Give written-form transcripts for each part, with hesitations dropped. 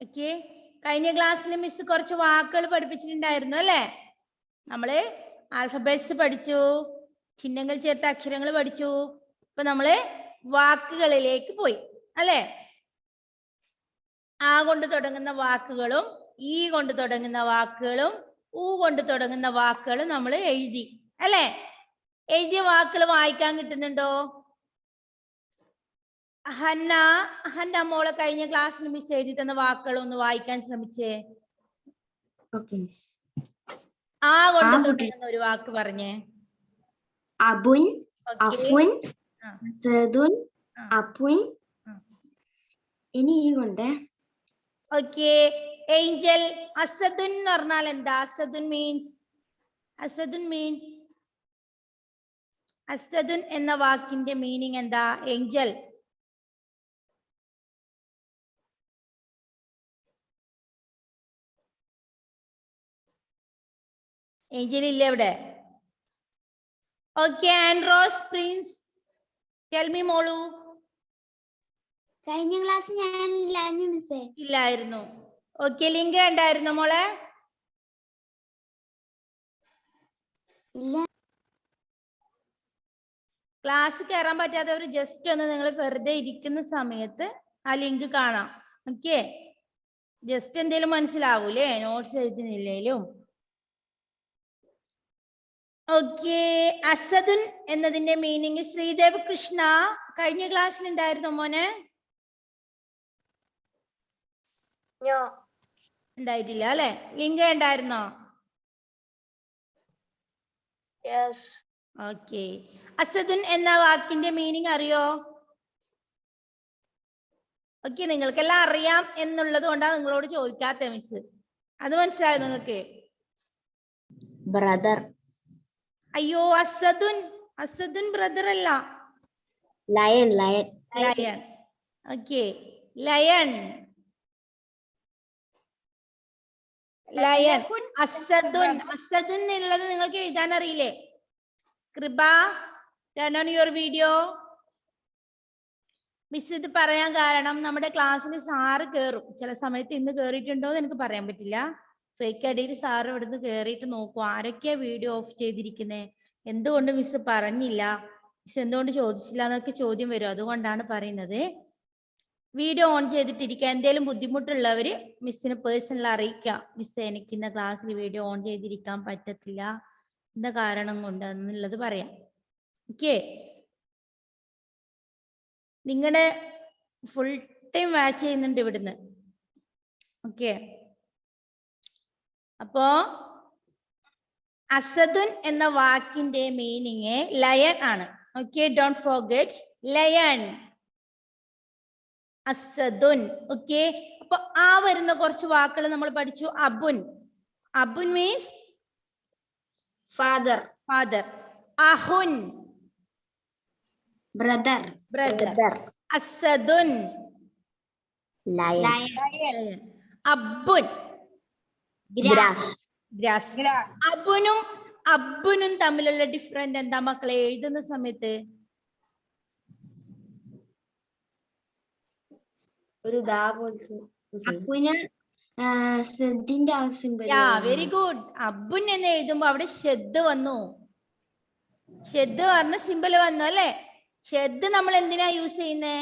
Okay, കഴിഞ്ഞ ക്ലാസ്സിൽ miss കുറച്ച് വാക്കുകൾ പഠിപ്പിച്ചിട്ടുണ്ടായിരുന്നു അല്ലേ? നമ്മള് ആൽഫബറ്റ്സ് പഠിച്ചു, ചിഹ്നങ്ങൾ ചേർത്ത അക്ഷരങ്ങൾ പഠിച്ചു. ഇപ്പൊ നമ്മള് വാക്കുകളിലേക്ക് പോയി അല്ലേ? ആ കൊണ്ട് തുടങ്ങുന്ന വാക്കുകളും ഈ കൊണ്ട് തുടങ്ങുന്ന വാക്കുകളും ഊ കൊണ്ട് തുടങ്ങുന്ന വാക്കുകളും നമ്മൾ എഴുതി അല്ലേ? എഴുതിയ വാക്കുകൾ വായിക്കാൻ കിട്ടുന്നുണ്ടോ? ഹന്ന മോളെ കഴിഞ്ഞ ക്ലാസ്സിൽ മിസ് എഴുതി തന്ന വാക്കുകൾ ഒന്ന് വായിക്കാൻ ശ്രമിച്ചേ. ആ കൊണ്ട് തുടങ്ങുന്ന ഒരു വാക്ക് പറഞ്ഞേ. അബുൻ, അഫുൻ, അസദുൻ, അപ്പുൻ. ഇനി ഈ കൊണ്ട് ഓക്കെ, ഏഞ്ചൽ. അസദുൻ എന്ന് പറഞ്ഞാൽ എന്താ? അസദുൻ മീൻസ് അസദുൻ എന്ന വാക്കിന്റെ മീനിങ് എന്താ? ഏഞ്ചൽ. ഏഞ്ചൽ ഇല്ല ഇവിടെ. Okay, Andros Prince, tell me മോളു. കഴിഞ്ഞ ക്ലാസ് ഞാൻ ഇല്ലായിരുന്നു. ഓക്കെ, ലിംഗ ഉണ്ടായിരുന്നു മോളെ? ഇല്ല. ക്ലാസ് കയറാൻ പറ്റാത്തവർ ജസ്റ്റ് ഒന്ന് നിങ്ങൾ വെറുതെ ഇരിക്കുന്ന സമയത്ത് ആ ലിങ്ക് കാണാം. ഓക്കെ, ജസ്റ്റ് എന്തേലും മനസ്സിലാവൂലേ നോട്ട്സ് എഴുതുന്നില്ലേലും. ഓക്കെ, അസദുൻ എന്നതിന്റെ മീനിങ് ശ്രീദേവ് കൃഷ്ണ കഴിഞ്ഞ ക്ലാസ്സിൽ ഉണ്ടായിരുന്നു മോനെ? ഉണ്ടായിട്ടില്ല അല്ലെ? ലിംഗ ഉണ്ടായിരുന്നോ? ഓക്കെ, അസദുൻ എന്ന വാക്കിന്റെ മീനിങ് അറിയോ? ഓക്കെ, നിങ്ങൾക്കെല്ലാം അറിയാം എന്നുള്ളത് കൊണ്ടാണ് നിങ്ങളോട് ചോദിക്കാത്ത മിസ്. അത് മനസ്സിലായോ നിങ്ങൾക്ക്? ബ്രദർ. അയ്യോ, അസദുൻ ബ്രദർ അല്ല, ലയൺ. Okay, lion. അസദുൻ എന്നുള്ളത് നിങ്ങൾക്ക് എഴുതാൻ അറിയില്ലേ? Kripa, turn on your video. Miss ഇത് പറയാൻ കാരണം നമ്മുടെ ക്ലാസ്സിൽ സാറ് കയറും ചില സമയത്ത്. ഇന്ന് കയറിയിട്ടുണ്ടോ എന്ന് എനിക്ക് പറയാൻ പറ്റില്ല. ഫേക്ക് അടിയിൽ സാറ് ഇവിടുന്ന് കയറിയിട്ട് നോക്കും ആരൊക്കെയാ വീഡിയോ ഓഫ് ചെയ്തിരിക്കുന്നത്, എന്തുകൊണ്ട് മിസ് പറഞ്ഞില്ല, മിസ് എന്തുകൊണ്ട് ചോദിച്ചില്ല എന്നൊക്കെ ചോദ്യം വരും. അതുകൊണ്ടാണ് പറയുന്നത്. വീഡിയോ ഓൺ ചെയ്തിട്ടിരിക്കുക. എന്തെങ്കിലും ബുദ്ധിമുട്ടുള്ളവര് മിസ്സിന് പേഴ്സണൽ അറിയിക്കാം. മിസ് എനിക്ക് ഇന്ന ക്ലാസ്സിൽ വീഡിയോ ഓൺ ചെയ്തിരിക്കാൻ പറ്റത്തില്ല, എന്ന കാരണം കൊണ്ട് എന്നുള്ളത് പറയാം. ഓക്കെ, നിങ്ങളുടെ ഫുൾ ടൈം വാച്ച് ചെയ്യുന്നുണ്ട് ഇവിടുന്ന്. ഓക്കെ, അപ്പോ അസദുൻ എന്ന വാക്കിന്റെ മീനിങ് ലയൺ ആണ്. ഓക്കെ, ഡോണ്ട് ഫോർഗെറ്റ് ലയൺ, അസദുൻ. ഓക്കെ, അപ്പൊ ആ വരുന്ന കുറച്ച് വാക്കുകൾ നമ്മൾ പഠിച്ചു. അബുൻ മീൻസ് ഫാദർ. അഹുൻ ബ്രദർ. അസദുൻ ലയൺ. അബുൻ ഗ്രാസ്. അബുനും തമ്മിലുള്ള ഡിഫറൻറ്റ് എന്താ മക്കളെ എഴുതുന്ന സമയത്ത്? ഒരു വെരി ഗുഡ്. അബുൻ എന്ന് എഴുതുമ്പോ അവിടെ ഷെദ് വന്നു. ഷെദ് പറഞ്ഞ സിമ്പിൾ വന്നു അല്ലെ? ഷെദ് നമ്മൾ എന്തിനാ യൂസ് ചെയ്യുന്നേ?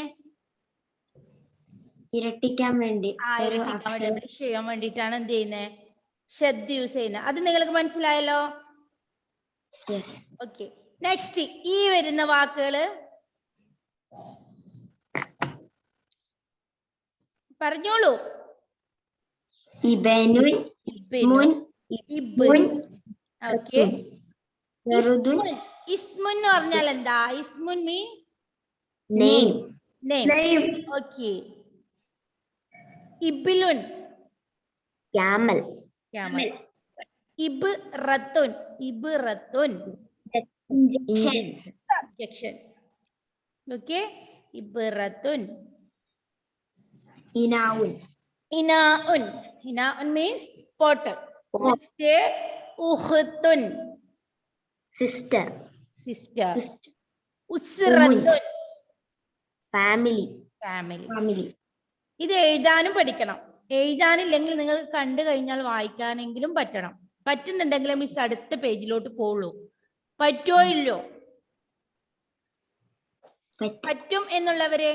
ഇരട്ടിക്കാൻ വേണ്ടി, ചെയ്യാൻ വേണ്ടിട്ടാണ് എന്ത് ചെയ്യുന്നത്? ഷെദ് യൂസ് ചെയ്യുന്നത്. അത് നിങ്ങൾക്ക് മനസ്സിലായല്ലോ? ഓക്കെ, നെക്സ്റ്റ് ഈ വരുന്ന വാക്കുകള് പറഞ്ഞോളൂ. ഇസ്മുൻ എന്ന് പറഞ്ഞാൽ എന്താ? ഇസ്മുൻ മീൻ നെയിം. ഓക്കെ, ഇബ്ലുൻ ക്യാമൽ. ഇബ്റത്തുൻ objection. ഓക്കെ, ഇബ്റത്തുൻ. ഇനാഉൻ means pot. ഉഖ്തുൻ sister. ഉസ്റത്തുൻ family. ഇത് എഴുതാനും പഠിക്കണം. എഴുതാനില്ലെങ്കിൽ നിങ്ങൾ കണ്ടു കഴിഞ്ഞാൽ വായിക്കാനെങ്കിലും പറ്റണം. പറ്റുന്നുണ്ടെങ്കിൽ മിസ് അടുത്ത പേജിലോട്ട് പോവുള്ളൂ. പറ്റുമോ ഇല്ലോ? പറ്റും എന്നുള്ളവരെ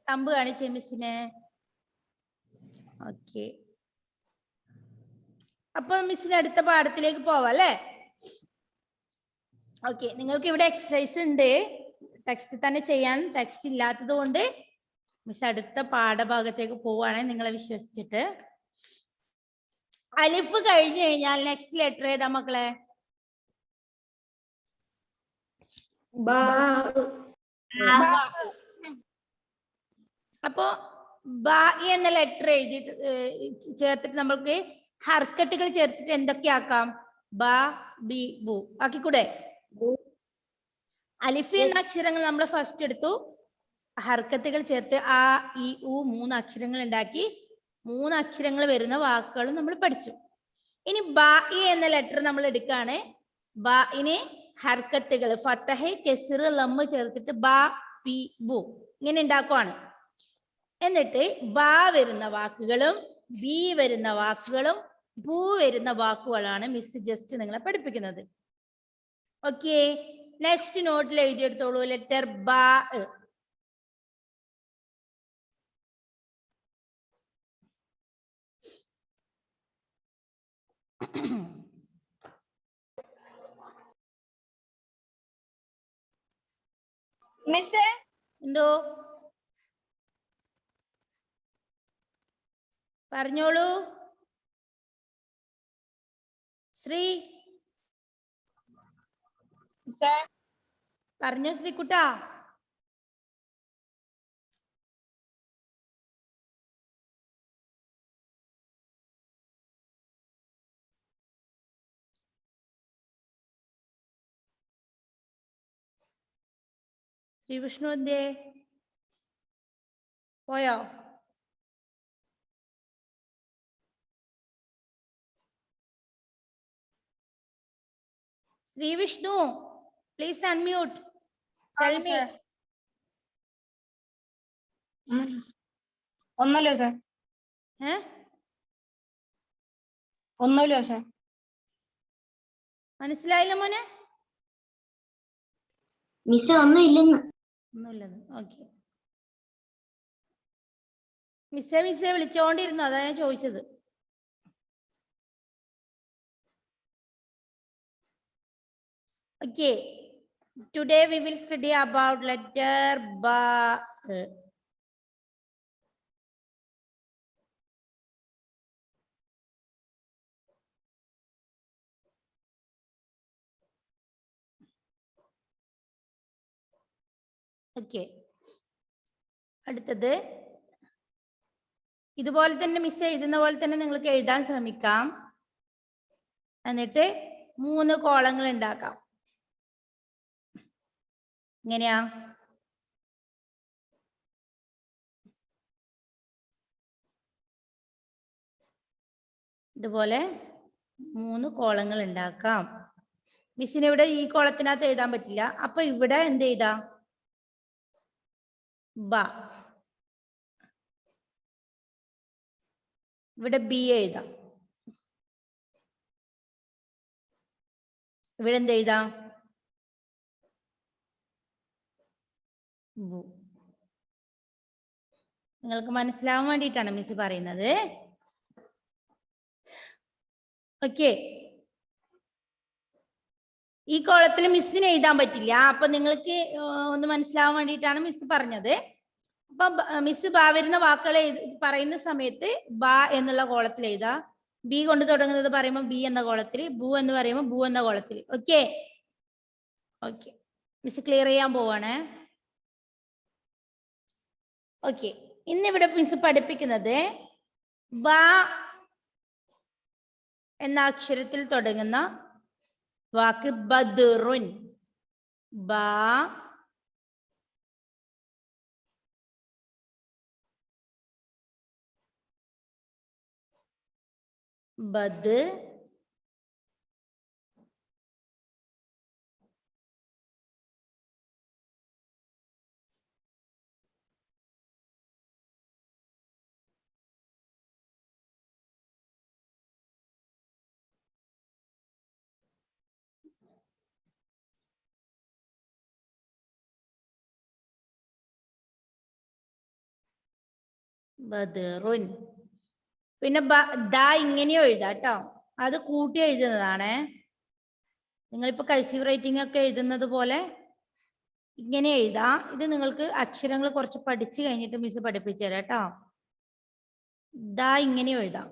തമ്പ് കാണിച്ചേ മിസ്സിനെ. ഓക്കെ, അപ്പൊ മിസ്സിന് അടുത്ത പാഠത്തിലേക്ക് പോവാം അല്ലേ? ഓക്കെ, നിങ്ങൾക്ക് ഇവിടെ എക്സസൈസ് ഉണ്ട്, ടെക്സ്റ്റ് തന്നെ ചെയ്യാൻ. ടെക്സ്റ്റ് ഇല്ലാത്തത് കൊണ്ട് മിസ് അടുത്ത പാഠഭാഗത്തേക്ക് പോവുകയാണെ നിങ്ങളെ വിശ്വസിച്ചിട്ട്. അലിഫ് കഴിഞ്ഞു കഴിഞ്ഞാൽ നെക്സ്റ്റ് ലെറ്റർ ഏതാ മക്കളെ? അപ്പോ ബ എന്ന ലെറ്റർ എഴുതിയിട്ട് ചേർത്തിട്ട് നമ്മൾക്ക് ഹർക്കട്ടുകൾ ചേർത്തിട്ട് എന്തൊക്കെ ആക്കാം? ബ, ബി, ബു ആക്കിക്കൂടെ? അലിഫ് എന്ന അക്ഷരങ്ങൾ നമ്മൾ ഫസ്റ്റ് എടുത്തു, ഹർക്കത്തുകൾ ചേർത്ത് ആ, ഇ, ഉ 3 അക്ഷരങ്ങൾ ഉണ്ടാക്കി. 3 അക്ഷരങ്ങൾ വരുന്ന വാക്കുകളും നമ്മൾ പഠിച്ചു. ഇനി ബ എന്ന ലെറ്റർ നമ്മൾ എടുക്കുകയാണ്. ബിന് ഹർക്കത്തുകൾ ഫത്തഹ്, കെസ്ർ, ലമ്മ് ചേർത്തിട്ട് ബ, പി, ബു ഇങ്ങനെ ഉണ്ടാക്കുവാണ്. എന്നിട്ട് ബ വരുന്ന വാക്കുകളും ബി വരുന്ന വാക്കുകളും ബു വരുന്ന വാക്കുകളാണ് മിസ് ജസ്റ്റ് നിങ്ങളെ പഠിപ്പിക്കുന്നത്. ഓക്കെ, നെക്സ്റ്റ് നോട്ടിൽ എഴുതിയെടുത്തോളൂ. ലെറ്റർ ബ. മിസ്സേ എന്തോ പറഞ്ഞോളൂ ശ്രീ. പറഞ്ഞോ ശ്രീകുട്ടാ. ശ്രീ വിഷ്ണു എന്തേ പോയോ? Shri Vishnu, please unmute. Tell me. ഒന്നുമില്ല സാർ. ഒന്നുമില്ല സാർ. മനസ്സിലായില്ല മോനെ? മിസ് ഒന്നുമില്ലെന്ന്. ഒന്നുമില്ലെന്ന്. ഓക്കെ, മിസ്സെ വിളിച്ചോണ്ടിരുന്നു, അതാ ഞാൻ ചോദിച്ചത്. Okay, today we will study about letter ba. Okay, അടുത്തത് ഇതുപോലെ തന്നെ മിസ് എഴുതുന്ന പോലെ തന്നെ നിങ്ങൾക്ക് എഴുതാൻ ശ്രമിക്കാം. എന്നിട്ട് 3 കോളങ്ങൾ ഉണ്ടാക്കാം. എങ്ങനെയാ? ഇതുപോലെ 3 കോളങ്ങൾ ഉണ്ടാക്കാം. മിസ്സിന് ഇവിടെ ഈ കോളത്തിനകത്ത് എഴുതാൻ പറ്റില്ല, അപ്പൊ ഇവിടെ എന്ത് എഴുതാ? ബ. ഇവിടെ ബി എഴുതാം. ഇവിടെ എന്ത് എഴുതാം? ബു. നിങ്ങൾക്ക് മനസ്സിലാവാൻ വേണ്ടിയിട്ടാണ് മിസ് പറയുന്നത്. ഓക്കെ, ഈ കോളത്തിൽ മിസ്സിന് എഴുതാൻ പറ്റില്ല, അപ്പൊ നിങ്ങൾക്ക് ഒന്ന് മനസ്സിലാവാൻ വേണ്ടിയിട്ടാണ് മിസ് പറഞ്ഞത്. അപ്പൊ മിസ് ബ വരുന്ന വാക്കുകൾ പറയുന്ന സമയത്ത് ബ എന്നുള്ള കോളത്തിൽ എഴുതാ. ബി കൊണ്ട് തുടങ്ങുന്നത് പറയുമ്പോൾ ബി എന്ന കോളത്തിൽ, ബു എന്ന് പറയുമ്പോൾ ബു എന്ന കോളത്തിൽ. ഓക്കെ ഓക്കെ, മിസ് ക്ലിയർ ചെയ്യാൻ പോവാണ്. ഓക്കെ, ഇന്നിവിടെ മിസ് പഠിപ്പിക്കുന്നത് ബ എന്ന അക്ഷരത്തിൽ തുടങ്ങുന്ന വാക്ക് ബദ്റുൻ. ബ, ബദ്, ബദറുൻ. പിന്നെ ദ ഇങ്ങനെയോ എഴുതാം കേട്ടോ. അത് കൂട്ടി എഴുതുന്നതാണേ. നിങ്ങളിപ്പോ കഴ്സീവ് റൈറ്റിംഗ് ഒക്കെ എഴുതുന്നത് പോലെ ഇങ്ങനെ എഴുതാം. ഇത് നിങ്ങൾക്ക് അക്ഷരങ്ങൾ കുറച്ച് പഠിച്ചു കഴിഞ്ഞിട്ട് മിസ് പഠിപ്പിച്ചു തരാം കേട്ടോ. ദാ ഇങ്ങനെയോ എഴുതാം.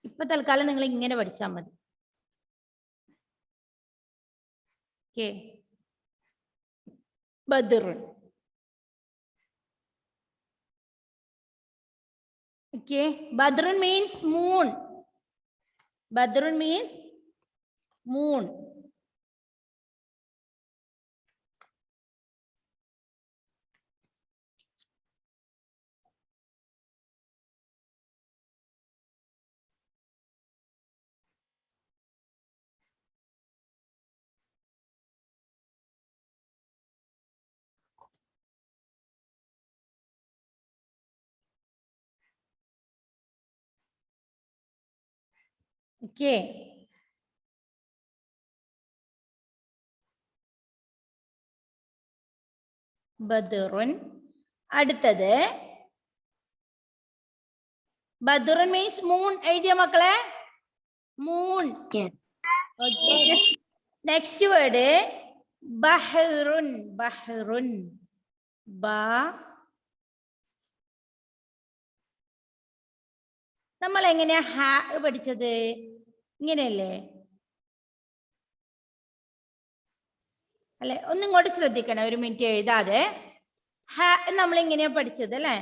ഇപ്പൊ തൽക്കാലം നിങ്ങൾ ഇങ്ങനെ പഠിച്ചാൽ മതി. ഓക്കെ. ബദറുൻ. Okay, Badrun means moon. Badrun means moon. Okay. ബദറുൻ. അടുത്തത് ബദറുൻ മീൻസ് മൂൺ. എഴുതിയ മക്കളെ? മൂൺ. നെക്സ്റ്റ് വേർഡ് ബഹ്റുൻ. ബഹ്റുൻ. നമ്മൾ എങ്ങനെയാ ഹാ പഠിച്ചത്? ഇങ്ങനെയല്ലേ അല്ലെ? ഒന്നിങ്ങോട്ട് ശ്രദ്ധിക്കണം, ഒരു മിനിറ്റ് എഴുതാതെ. ഹ നമ്മൾ ഇങ്ങനെയാ പഠിച്ചത് അല്ലെ?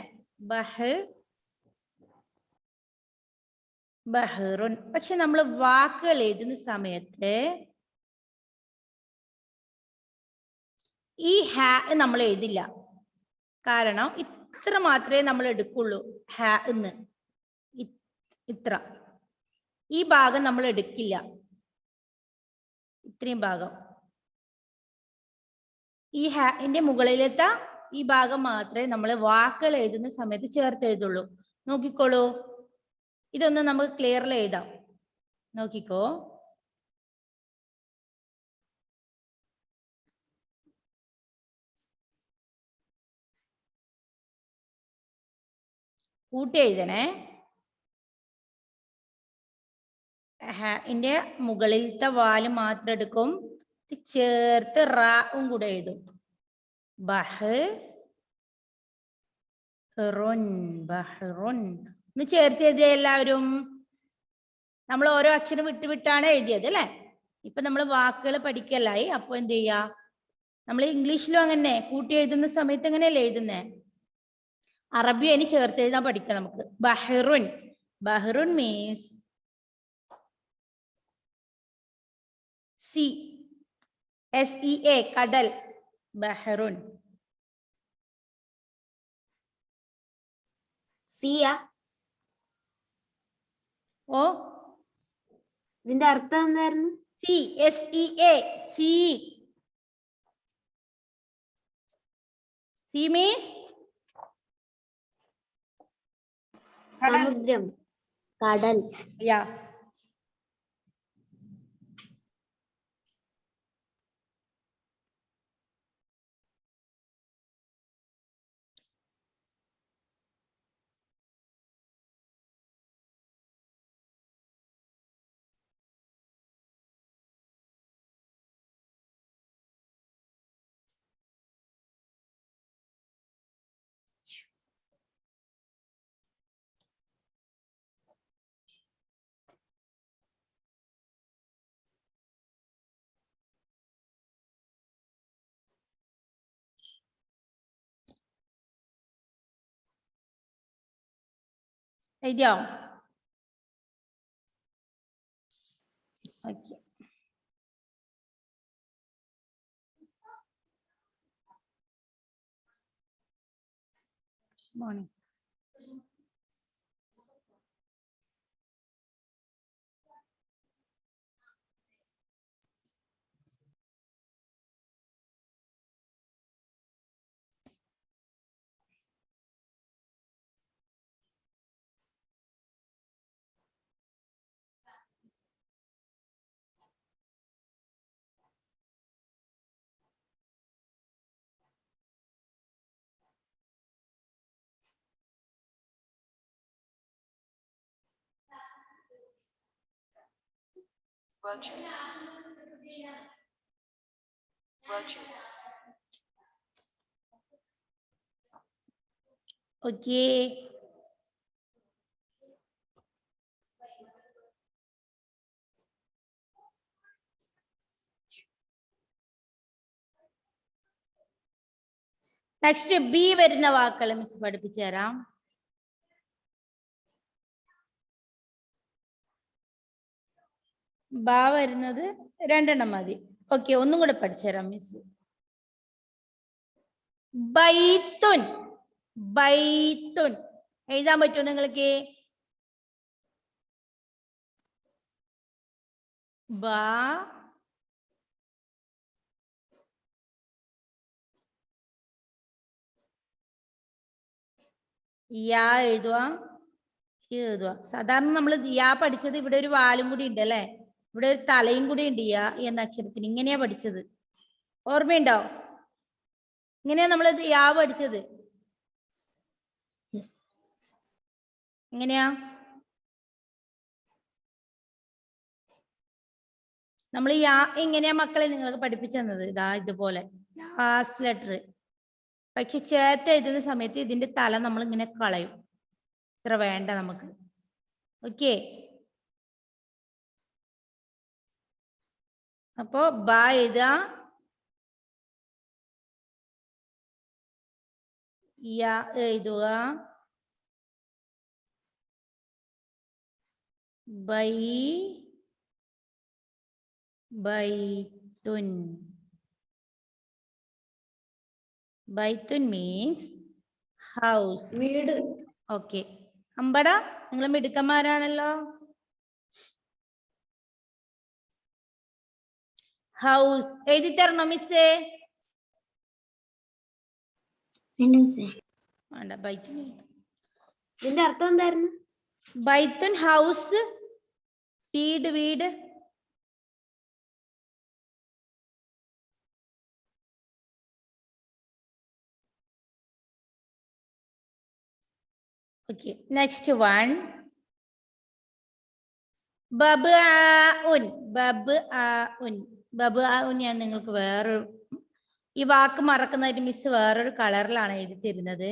ബഹ്റുൻ. പക്ഷെ നമ്മൾ വാക്കുകൾ എഴുതുന്ന സമയത്ത് ഈ ഹ നമ്മൾ എഴുതില്ല. കാരണം ഇത്ര മാത്രമേ നമ്മൾ എടുക്കുള്ളൂ. ഹ എന്ന് ഇത്ര, ഈ ഭാഗം നമ്മൾ എടുക്കില്ല. ഇത്രയും ഭാഗം ഈ ഹാന്റെ മുകളിലത്തെ ഈ ഭാഗം മാത്രമേ നമ്മൾ വാക്കുകൾ എഴുതുന്ന സമയത്ത് ചേർത്ത് എഴുതുള്ളൂ. നോക്കിക്കോളൂ, ഇതൊന്ന് നമുക്ക് ക്ലിയറിൽ എഴുതാം. നോക്കിക്കോ. കൂട്ടി എഴുതണേ. ഹാന്റെ മുകളിലത്തെ വാല് മാത്രം എടുക്കും, ചേർത്ത് റാവും കൂടെ എഴുതും. ബഹ്റുൻ. ബഹ്റുൻ ഒന്ന് ചേർത്ത് എഴുതിയ എല്ലാവരും. നമ്മൾ ഓരോ അക്ഷരം വിട്ടാണ് എഴുതിയത് അല്ലെ? ഇപ്പൊ നമ്മൾ വാക്കുകൾ പഠിക്കലായി. അപ്പൊ എന്ത് ചെയ്യാ, നമ്മൾ ഇംഗ്ലീഷിലും അങ്ങനെ കൂട്ടി എഴുതുന്ന സമയത്ത് എങ്ങനെയല്ലേ എഴുതുന്നേ? അറബി അതിന് ചേർത്ത് എഴുതാൻ പഠിക്കാം നമുക്ക്. ബഹ്റുൻ. ബഹ്റുൻ മീൻസ് സി. SEA കടൽ. ബഹ്റുൻ. സിയ. ഓ, ഇതിന്റെ അർത്ഥം എന്തായിരുന്നു? C. SEA C. C means സമുദ്രം, കടൽ. യാ. എഴുതിയോ? Okay. Morning. Virtue. Virtue. Okay. Next B വരുന്ന വാക്കുകൾ മിസ് പഠിപ്പിച്ചു തരാം. ബ വരുന്നത് 2 എണ്ണം മതി. ഓക്കെ, ഒന്നും കൂടെ പഠിച്ചു തരാം മിസ്. ബൈത്തുൻ. ബൈത്തുൻ എഴുതാൻ പറ്റുമോ നിങ്ങൾക്ക്? ബ യാ എഴുതുക, എഴുതുക. സാധാരണ നമ്മൾ യാ പഠിച്ചത് ഇവിടെ ഒരു വാലും കൂടി ഉണ്ട് അല്ലെ, ഇവിടെ ഒരു തലയും കൂടി ഉണ്ട് യാ എന്ന അക്ഷരത്തിന്. ഇങ്ങനെയാ പഠിച്ചത്, ഓർമ്മയുണ്ടോ? ഇങ്ങനെയാ നമ്മൾ യാ പഠിച്ചത്. എങ്ങനെയാ നമ്മൾ യാ എങ്ങനെയാ മക്കളെ നിങ്ങൾക്ക് പഠിപ്പിച്ചു തന്നത്? ഇതാ ഇതുപോലെ ലാസ്റ്റ് ലെറ്റർ. പക്ഷെ ചേർത്ത് എഴുതുന്ന സമയത്ത് ഇതിന്റെ തല നമ്മൾ ഇങ്ങനെ കളയും. ഇത്ര വേണ്ട നമുക്ക്. ഓക്കെ, അപ്പോ ബ എഴുതുക, യാ എഴുതുക, ബൈത്തുൻ. ബൈത്തുൻ മീൻസ് ഹൗസ്, വീട്. ഓക്കെ, അമ്പട നിങ്ങൾ മിടുക്കന്മാരാണല്ലോ. ഹൗസ് എഴുതി തരണോ മിസ്സേ? വേണ്ട, ബൈത്തുൻ. ഇതിന്റെ അർത്ഥം എന്തായിരുന്നു? ബൈത്തുൻ ഹൗസ്, വീട്, വീട്. ഓക്കെ, നെക്സ്റ്റ് വൺ ബബ്ആഉൻ. ബബ്ആഉൻ. ബബ്ആഉൻ ഞാൻ നിങ്ങൾക്ക് വേറൊരു, ഈ വാക്ക് മറക്കുന്നതായിട്ട് മിസ് വേറൊരു കളറിലാണ് എഴുതി തരുന്നത്.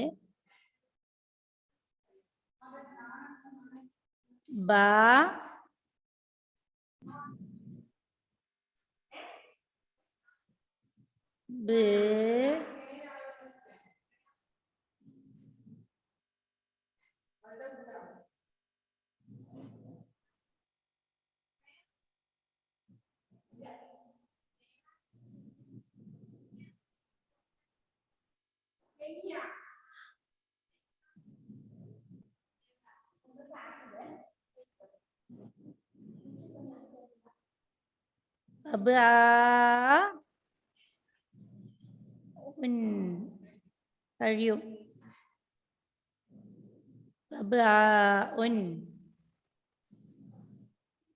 ബ ബ് കഴിയും.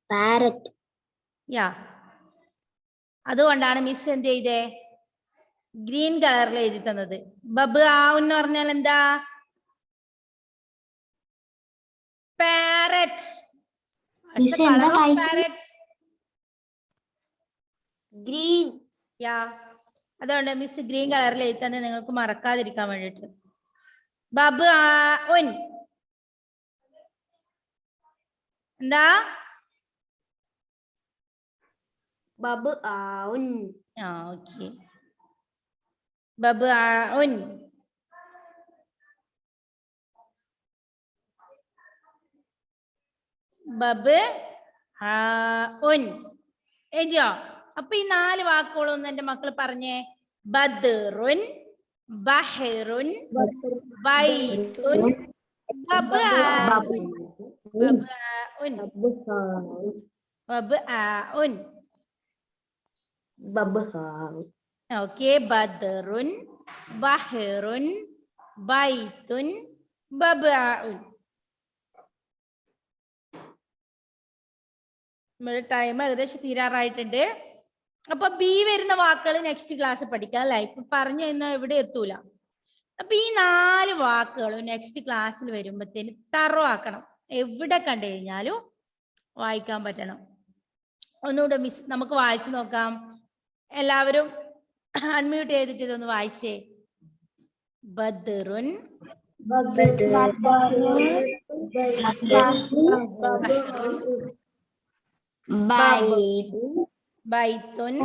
പാരറ്റ്. യാ, അതുകൊണ്ടാണ് മിസ് എന്ത് ചെയ്തേ ഗ്രീൻ കളറിൽ എഴുതി തന്നത്. ബബ് ആവുൻ എന്ന് പറഞ്ഞാൽ എന്താ? പാരറ്റ്. ഗ്രീൻ. യാ, അതുകൊണ്ട് മിസ് ഗ്രീൻ കളറിൽ എഴുതി തന്നെ നിങ്ങൾക്ക് മറക്കാതിരിക്കാൻ വേണ്ടിട്ട്. ബബ് ആഉൻ എന്താ? ബബ് ആഉൻ. ആ, ഓക്കെ. ബബ് ആഉൻ. ബബ് ആഉൻ എഴുതിയോ? അപ്പൊ ഈ 4 വാക്കുകളൊന്നും എന്റെ മക്കൾ പറഞ്ഞേ. ബദ്റുൻ, ബഹറുൻ, ബൈത്തുൻ, ബബ്ആഉൻ. ബബ്ആഉൻ. ബബ്ആഉൻ. ബബ്ആഉൻ. ഓക്കെ, ബദ്റുൻ, ബഹറുൻ, ബൈത്തുൻ, ബബ്ആഉൻ. നമ്മുടെ ടൈം ഏകദേശം തീരാറായിട്ടുണ്ട്. അപ്പൊ ബി വരുന്ന വാക്കുകൾ നെക്സ്റ്റ് ക്ലാസ് പഠിക്കാം അല്ലെ? ഇപ്പൊ പറഞ്ഞു കഴിഞ്ഞാൽ ഇവിടെ എത്തൂല. അപ്പൊ ഈ 4 വാക്കുകളും നെക്സ്റ്റ് ക്ലാസ്സിൽ വരുമ്പോഴത്തേന് തറോ ആക്കണം. എവിടെ കണ്ടു കഴിഞ്ഞാലും വായിക്കാൻ പറ്റണം. ഒന്നുകൂടെ മിസ് നമുക്ക് വായിച്ചു നോക്കാം. എല്ലാവരും അൺമ്യൂട്ട് ചെയ്തിട്ട് ഇതൊന്ന് വായിച്ചേ. ബദ്റുൻ ബൈത്തുൻ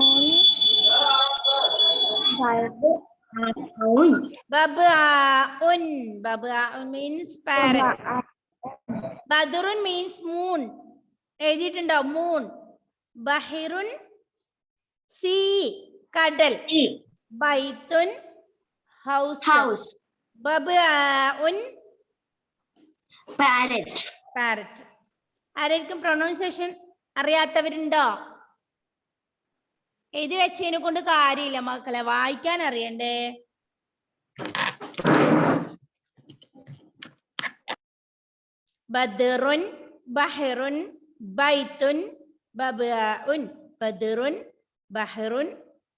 ബബ്ആഉൻ. ബബ്ആഉൻ means parrot. ബദ്റുൻ means moon. എഴുതിയിട്ടുണ്ടോ? മൂൺ. ബഹിറുൻ സീ, കടൽ. ബൈത്തുൻ ഹൗസ്. ബബ്ആഉൻ പാരറ്റ്. ആരായിരിക്കും പ്രൊനൗൺസിയേഷൻ അറിയാത്തവരുണ്ടോ? എഴുതി വെച്ചതിനെ കൊണ്ട് കാര്യമില്ല മക്കളെ, വായിക്കാൻ അറിയണ്ടേ? ബദ്റുൻ ബഹിറുൻ ബൈത്തുൻ ബബ്ആഉൻ. ബദ്റുൻ ബഹിറുൻ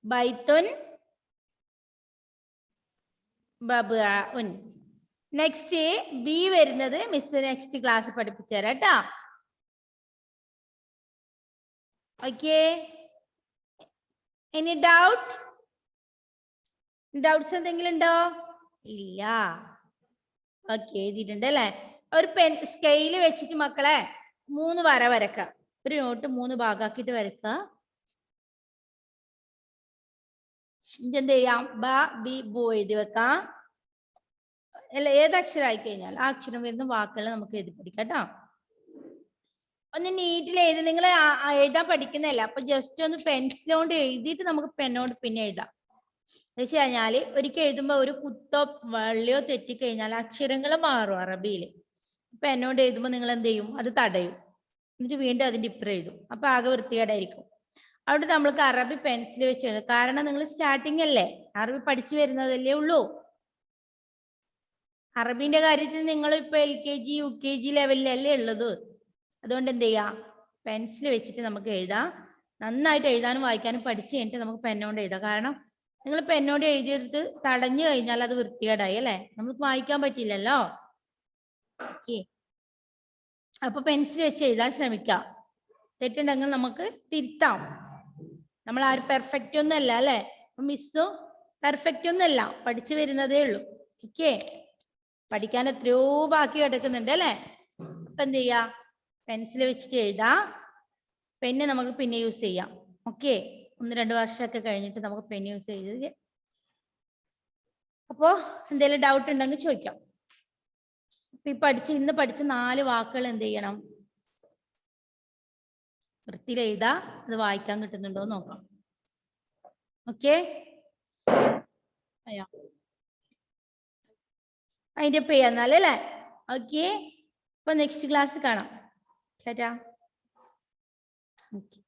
ബൈത്തുൻ ബബ്ആഉൻ. നെക്സ്റ്റ് ബി വരുന്നത് മിസ് നെക്സ്റ്റ് ക്ലാസ് പഠിപ്പിച്ചു തരാം കേട്ടോ. ഓക്കെ, എനി ഡൗട്ട്സ് എന്തെങ്കിലും ഉണ്ടോ? ഇല്ല. ഓക്കെ, എഴുതിയിട്ടുണ്ട് അല്ലെ? ഒരു സ്കെയില് വെച്ചിട്ട് മക്കളെ 3 വര വരക്കാം. ഒരു നോട്ട് 3 ഭാഗമാക്കിയിട്ട് വരക്കുക. എന്ത് ചെയ്യാം? ബ ബി ബു എഴുതി വെക്കാം. അല്ല, ഏത് അക്ഷരം ആയി കഴിഞ്ഞാൽ ആ അക്ഷരം വരുന്ന വാക്കുകൾ നമുക്ക് എഴുതി പഠിക്കാം കേട്ടോ. ഒന്ന് നീറ്റിൽ എഴുതി. നിങ്ങൾ എഴുതാൻ പഠിക്കുന്നതല്ല, അപ്പൊ ജസ്റ്റ് ഒന്ന് പെൻസിലോണ്ട് എഴുതിയിട്ട് നമുക്ക് പെന്നോട് പിന്നെ എഴുതാം. എന്ന് വെച്ച് കഴിഞ്ഞാല് ഒരിക്കൽ എഴുതുമ്പോ ഒരു കുത്തോ വള്ളിയോ തെറ്റിക്കഴിഞ്ഞാൽ അക്ഷരങ്ങൾ മാറും അറബിയിൽ. പെന്നോട് എഴുതുമ്പോൾ നിങ്ങൾ എന്ത് ചെയ്യും? അത് തടയും, എന്നിട്ട് വീണ്ടും അതിന്റെ ഇപ്പുറം എഴുതും. അപ്പൊ ആകെ വൃത്തികേടായിരിക്കും. അവിടെ നമ്മൾക്ക് അറബി പെൻസിൽ വെച്ച് എഴുതും. കാരണം നിങ്ങൾ സ്റ്റാർട്ടിങ് അല്ലേ, അറബി പഠിച്ചു വരുന്നതല്ലേ ഉള്ളൂ. അറബിന്റെ കാര്യത്തിൽ നിങ്ങൾ ഇപ്പൊ LKG UKG ലെവലിലല്ലേ ഉള്ളത്. അതുകൊണ്ട് എന്ത് ചെയ്യാം? പെൻസിൽ വെച്ചിട്ട് നമുക്ക് എഴുതാം. നന്നായിട്ട് എഴുതാനും വായിക്കാനും പഠിച്ചു കഴിഞ്ഞിട്ട് നമുക്ക് പെന്നോണ്ട് എഴുതാം. കാരണം നിങ്ങൾ പെന്നോണ്ട് എഴുതിയെടുത്ത് തടഞ്ഞു കഴിഞ്ഞാൽ അത് വൃത്തികേടായി അല്ലേ, നമുക്ക് വായിക്കാൻ പറ്റില്ലല്ലോ. ഓക്കെ, അപ്പൊ പെൻസിൽ വെച്ച് എഴുതാൻ ശ്രമിക്കാം. തെറ്റുണ്ടെങ്കിൽ നമുക്ക് തിരുത്താം. നമ്മൾ ആരും പെർഫെക്റ്റ് ഒന്നും അല്ല അല്ലെ, മിസ്സും പെർഫെക്റ്റ് ഒന്നും അല്ല, പഠിച്ചു വരുന്നതേ ഉള്ളൂ. ഓക്കെ, പഠിക്കാൻ എത്രയോ ബാക്കി കിടക്കുന്നുണ്ട് അല്ലെ. അപ്പൊ എന്ത് ചെയ്യാ? പെൻസിൽ വെച്ചിട്ട് എഴുതാം. പെന്ന് നമുക്ക് പിന്നെ യൂസ് ചെയ്യാം. ഓക്കെ, 1-2 വർഷമൊക്കെ കഴിഞ്ഞിട്ട് നമുക്ക് പെൻ യൂസ് ചെയ്ത്. അപ്പോ എന്തെങ്കിലും ഡൗട്ട് ഉണ്ടെങ്കിൽ ചോദിക്കാം. ഇന്ന് പഠിച്ച 4 വാക്കുകൾ എന്ത് ചെയ്യണം? വൃത്തിയിൽ എഴുതാ. അത് വായിക്കാൻ കിട്ടുന്നുണ്ടോ എന്ന് നോക്കാം. ഓക്കെ, അതിന്റെ പേ എന്നാലല്ലേ. ഓക്കെ, അപ്പൊ നെക്സ്റ്റ് ക്ലാസ് കാണാം. ടാറ്റാ. ഓക്കെ.